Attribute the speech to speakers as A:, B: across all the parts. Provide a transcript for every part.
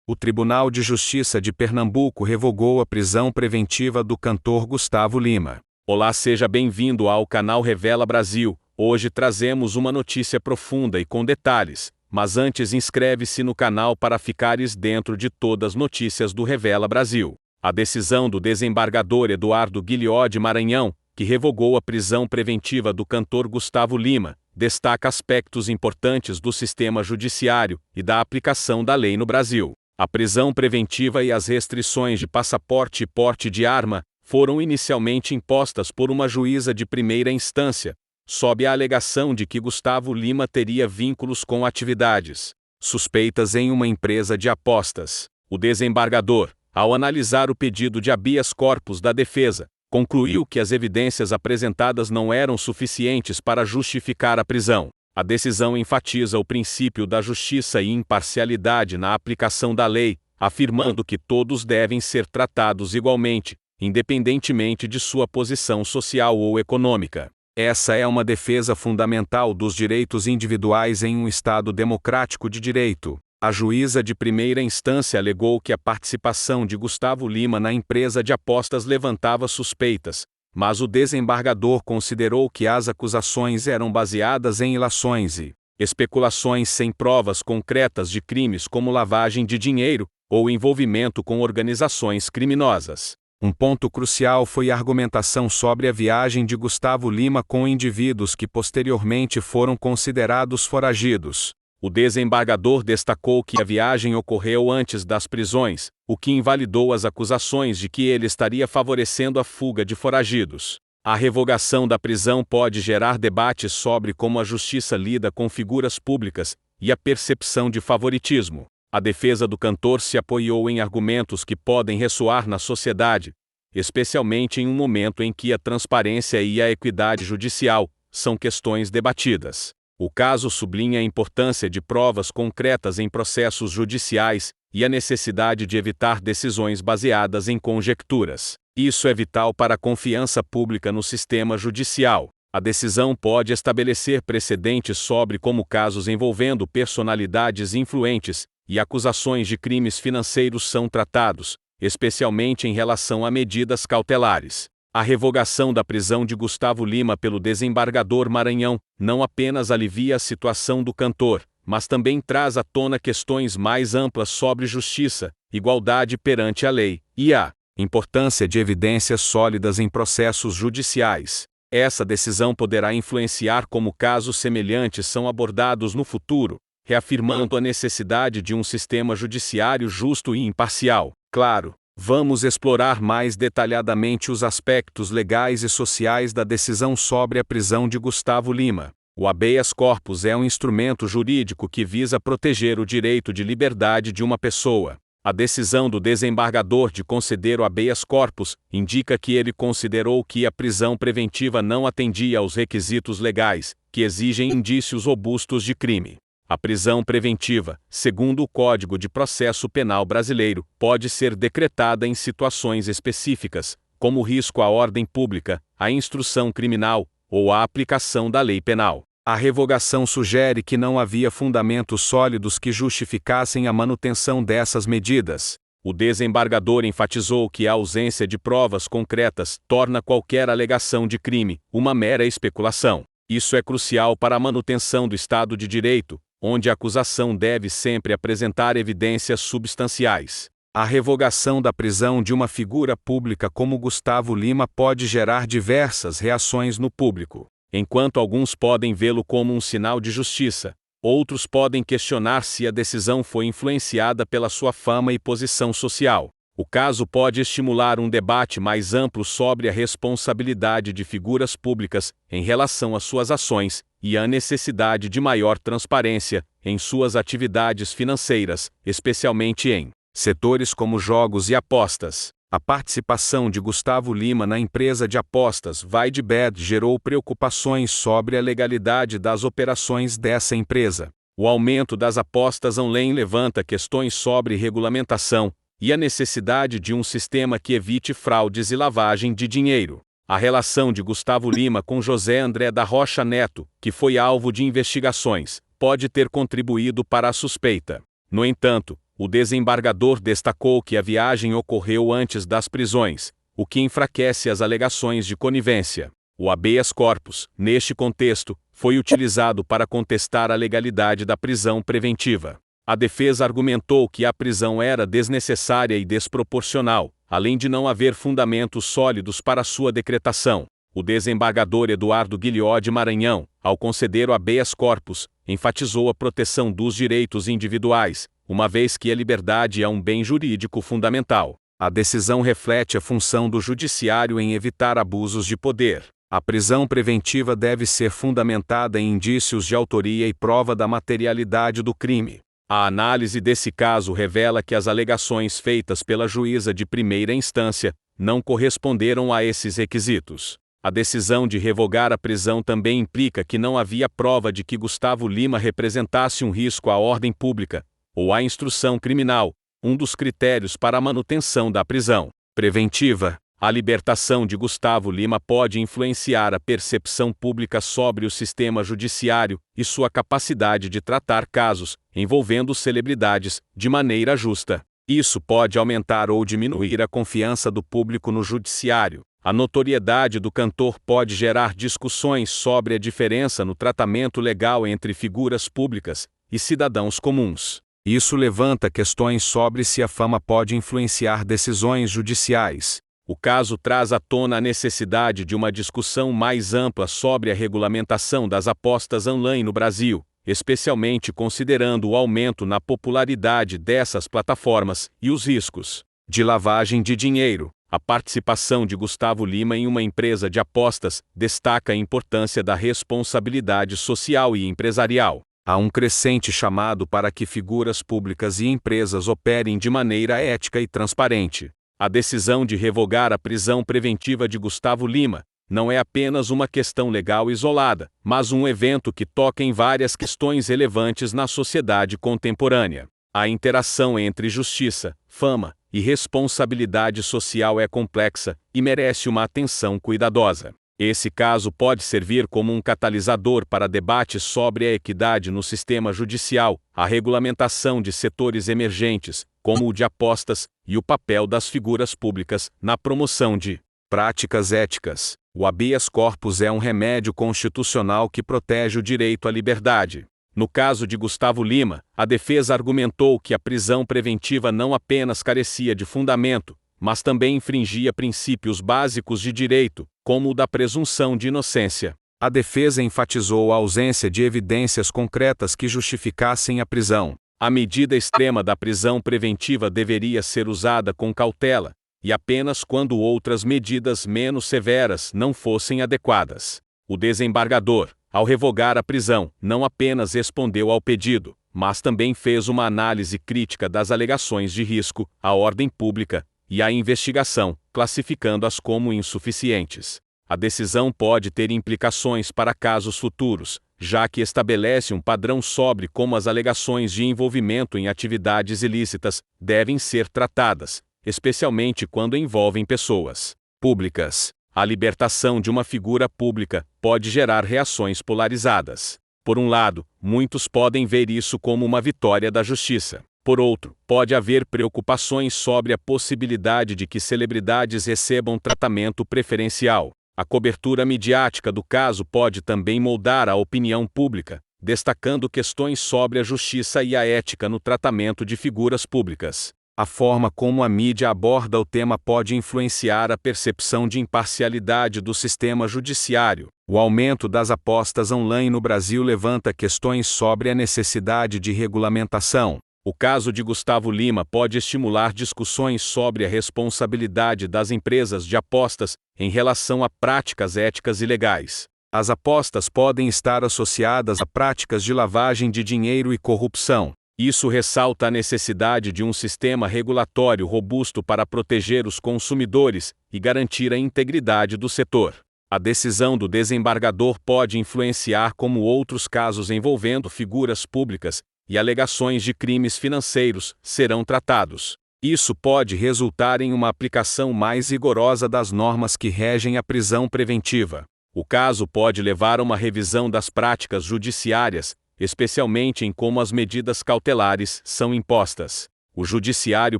A: O Tribunal de Justiça de Pernambuco revogou a prisão preventiva do cantor Gustavo Lima.
B: Olá, seja bem-vindo ao canal Revela Brasil. Hoje trazemos uma notícia profunda e com detalhes, mas antes inscreve-se no canal para ficares dentro de todas as notícias do Revela Brasil. A decisão do desembargador Eduardo Guilhó Maranhão, que revogou a prisão preventiva do cantor Gustavo Lima, destaca aspectos importantes do sistema judiciário e da aplicação da lei no Brasil. A prisão preventiva e as restrições de passaporte e porte de arma foram inicialmente impostas por uma juíza de primeira instância, sob a alegação de que Gustavo Lima teria vínculos com atividades suspeitas em uma empresa de apostas. O desembargador, ao analisar o pedido de habeas corpus da defesa, concluiu que as evidências apresentadas não eram suficientes para justificar a prisão. A decisão enfatiza o princípio da justiça e imparcialidade na aplicação da lei, afirmando que todos devem ser tratados igualmente, independentemente de sua posição social ou econômica. Essa é uma defesa fundamental dos direitos individuais em um Estado democrático de direito. A juíza de primeira instância alegou que a participação de Gustavo Lima na empresa de apostas levantava suspeitas, mas o desembargador considerou que as acusações eram baseadas em ilações e especulações sem provas concretas de crimes como lavagem de dinheiro ou envolvimento com organizações criminosas. Um ponto crucial foi a argumentação sobre a viagem de Gustavo Lima com indivíduos que posteriormente foram considerados foragidos. O desembargador destacou que a viagem ocorreu antes das prisões, o que invalidou as acusações de que ele estaria favorecendo a fuga de foragidos. A revogação da prisão pode gerar debates sobre como a justiça lida com figuras públicas e a percepção de favoritismo. A defesa do cantor se apoiou em argumentos que podem ressoar na sociedade, especialmente em um momento em que a transparência e a equidade judicial são questões debatidas. O caso sublinha a importância de provas concretas em processos judiciais e a necessidade de evitar decisões baseadas em conjecturas. Isso é vital para a confiança pública no sistema judicial. A decisão pode estabelecer precedentes sobre como casos envolvendo personalidades influentes e acusações de crimes financeiros são tratados, especialmente em relação a medidas cautelares. A revogação da prisão de Gustavo Lima pelo desembargador Maranhão não apenas alivia a situação do cantor, mas também traz à tona questões mais amplas sobre justiça, igualdade perante a lei e a importância de evidências sólidas em processos judiciais. Essa decisão poderá influenciar como casos semelhantes são abordados no futuro, reafirmando a necessidade de um sistema judiciário justo e imparcial. Claro, vamos explorar mais detalhadamente os aspectos legais e sociais da decisão sobre a prisão de Gustavo Lima. O habeas corpus é um instrumento jurídico que visa proteger o direito de liberdade de uma pessoa. A decisão do desembargador de conceder o habeas corpus indica que ele considerou que a prisão preventiva não atendia aos requisitos legais, que exigem indícios robustos de crime. A prisão preventiva, segundo o Código de Processo Penal brasileiro, pode ser decretada em situações específicas, como risco à ordem pública, à instrução criminal ou à aplicação da lei penal. A revogação sugere que não havia fundamentos sólidos que justificassem a manutenção dessas medidas. O desembargador enfatizou que a ausência de provas concretas torna qualquer alegação de crime uma mera especulação. Isso é crucial para a manutenção do Estado de Direito, onde a acusação deve sempre apresentar evidências substanciais. A revogação da prisão de uma figura pública como Gustavo Lima pode gerar diversas reações no público. Enquanto alguns podem vê-lo como um sinal de justiça, outros podem questionar se a decisão foi influenciada pela sua fama e posição social. O caso pode estimular um debate mais amplo sobre a responsabilidade de figuras públicas em relação às suas ações e a necessidade de maior transparência em suas atividades financeiras, especialmente em setores como jogos e apostas. A participação de Gustavo Lima na empresa de apostas Vaidebet gerou preocupações sobre a legalidade das operações dessa empresa. O aumento das apostas online levanta questões sobre regulamentação e a necessidade de um sistema que evite fraudes e lavagem de dinheiro. A relação de Gustavo Lima com José André da Rocha Neto, que foi alvo de investigações, pode ter contribuído para a suspeita. No entanto, O desembargador destacou que a viagem ocorreu antes das prisões, o que enfraquece as alegações de conivência. O habeas corpus, neste contexto, foi utilizado para contestar a legalidade da prisão preventiva. A defesa argumentou que a prisão era desnecessária e desproporcional, além de não haver fundamentos sólidos para sua decretação. O desembargador Eduardo Guilhó de Maranhão, ao conceder o habeas corpus, enfatizou a proteção dos direitos individuais, uma vez que a liberdade é um bem jurídico fundamental. A decisão reflete a função do judiciário em evitar abusos de poder. A prisão preventiva deve ser fundamentada em indícios de autoria e prova da materialidade do crime. A análise desse caso revela que as alegações feitas pela juíza de primeira instância não corresponderam a esses requisitos. A decisão de revogar a prisão também implica que não havia prova de que Gustavo Lima representasse um risco à ordem pública ou à instrução criminal, um dos critérios para a manutenção da prisão preventiva. A libertação de Gustavo Lima pode influenciar a percepção pública sobre o sistema judiciário e sua capacidade de tratar casos envolvendo celebridades de maneira justa. Isso pode aumentar ou diminuir a confiança do público no judiciário. A notoriedade do cantor pode gerar discussões sobre a diferença no tratamento legal entre figuras públicas e cidadãos comuns. Isso levanta questões sobre se a fama pode influenciar decisões judiciais. O caso traz à tona a necessidade de uma discussão mais ampla sobre a regulamentação das apostas online no Brasil, especialmente considerando o aumento na popularidade dessas plataformas e os riscos de lavagem de dinheiro. A participação de Gustavo Lima em uma empresa de apostas destaca a importância da responsabilidade social e empresarial. Há um crescente chamado para que figuras públicas e empresas operem de maneira ética e transparente. A decisão de revogar a prisão preventiva de Gustavo Lima não é apenas uma questão legal isolada, mas um evento que toca em várias questões relevantes na sociedade contemporânea. A interação entre justiça, fama e responsabilidade social é complexa e merece uma atenção cuidadosa. Esse caso pode servir como um catalisador para debates sobre a equidade no sistema judicial, a regulamentação de setores emergentes, como o de apostas, e o papel das figuras públicas na promoção de práticas éticas. O habeas corpus é um remédio constitucional que protege o direito à liberdade. No caso de Gustavo Lima, a defesa argumentou que a prisão preventiva não apenas carecia de fundamento, mas também infringia princípios básicos de direito, como o da presunção de inocência. A defesa enfatizou a ausência de evidências concretas que justificassem a prisão. A medida extrema da prisão preventiva deveria ser usada com cautela, e apenas quando outras medidas menos severas não fossem adequadas. O desembargador, ao revogar a prisão, não apenas respondeu ao pedido, mas também fez uma análise crítica das alegações de risco à ordem pública e à investigação, classificando-as como insuficientes. A decisão pode ter implicações para casos futuros, já que estabelece um padrão sobre como as alegações de envolvimento em atividades ilícitas devem ser tratadas, especialmente quando envolvem pessoas públicas. A libertação de uma figura pública pode gerar reações polarizadas. Por um lado, muitos podem ver isso como uma vitória da justiça. Por outro, pode haver preocupações sobre a possibilidade de que celebridades recebam tratamento preferencial. A cobertura midiática do caso pode também moldar a opinião pública, destacando questões sobre a justiça e a ética no tratamento de figuras públicas. A forma como a mídia aborda o tema pode influenciar a percepção de imparcialidade do sistema judiciário. O aumento das apostas online no Brasil levanta questões sobre a necessidade de regulamentação. O caso de Gustavo Lima pode estimular discussões sobre a responsabilidade das empresas de apostas em relação a práticas éticas e legais. As apostas podem estar associadas a práticas de lavagem de dinheiro e corrupção. Isso ressalta a necessidade de um sistema regulatório robusto para proteger os consumidores e garantir a integridade do setor. A decisão do desembargador pode influenciar como outros casos envolvendo figuras públicas e alegações de crimes financeiros serão tratados. Isso pode resultar em uma aplicação mais rigorosa das normas que regem a prisão preventiva. O caso pode levar a uma revisão das práticas judiciárias, especialmente em como as medidas cautelares são impostas. O judiciário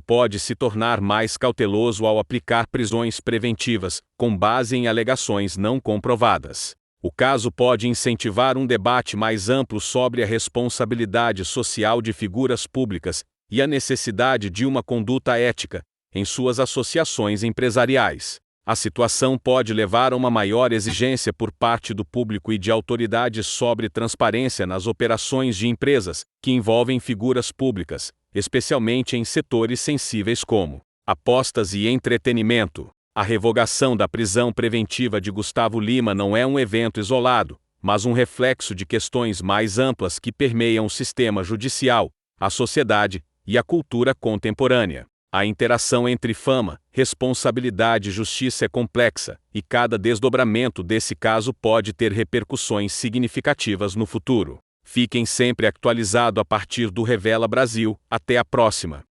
B: pode se tornar mais cauteloso ao aplicar prisões preventivas, com base em alegações não comprovadas. O caso pode incentivar um debate mais amplo sobre a responsabilidade social de figuras públicas e a necessidade de uma conduta ética em suas associações empresariais. A situação pode levar a uma maior exigência por parte do público e de autoridades sobre transparência nas operações de empresas que envolvem figuras públicas, especialmente em setores sensíveis como apostas e entretenimento. A revogação da prisão preventiva de Gustavo Lima não é um evento isolado, mas um reflexo de questões mais amplas que permeiam o sistema judicial, a sociedade e a cultura contemporânea. A interação entre fama, responsabilidade e justiça é complexa, e cada desdobramento desse caso pode ter repercussões significativas no futuro. Fiquem sempre atualizados a partir do Revela Brasil. Até a próxima!